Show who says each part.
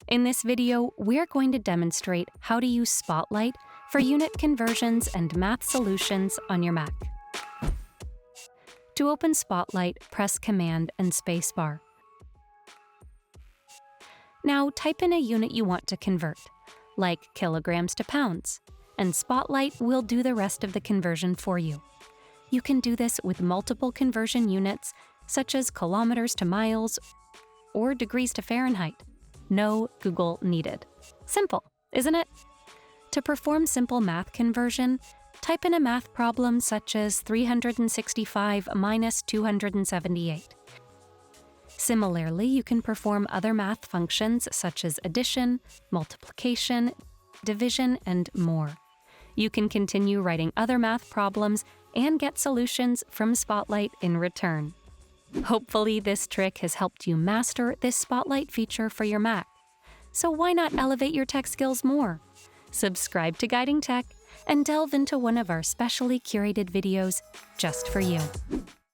Speaker 1: In this video, we're going to demonstrate how to use Spotlight for unit conversions and math solutions on your Mac. To open Spotlight, press Command and Spacebar. Now type in a unit you want to convert, like kilograms to pounds, and Spotlight will do the rest of the conversion for you. You can do this with multiple conversion units, such as kilometers to miles or degrees to Fahrenheit. No Google needed. Simple, isn't it? To perform simple math conversion, type in a math problem such as 365 minus 278. Similarly, you can perform other math functions such as addition, multiplication, division, and more. You can continue writing other math problems and get solutions from Spotlight in return. Hopefully, this trick has helped you master this Spotlight feature for your Mac. So why not elevate your tech skills more? Subscribe to Guiding Tech and delve into one of our specially curated videos just for you.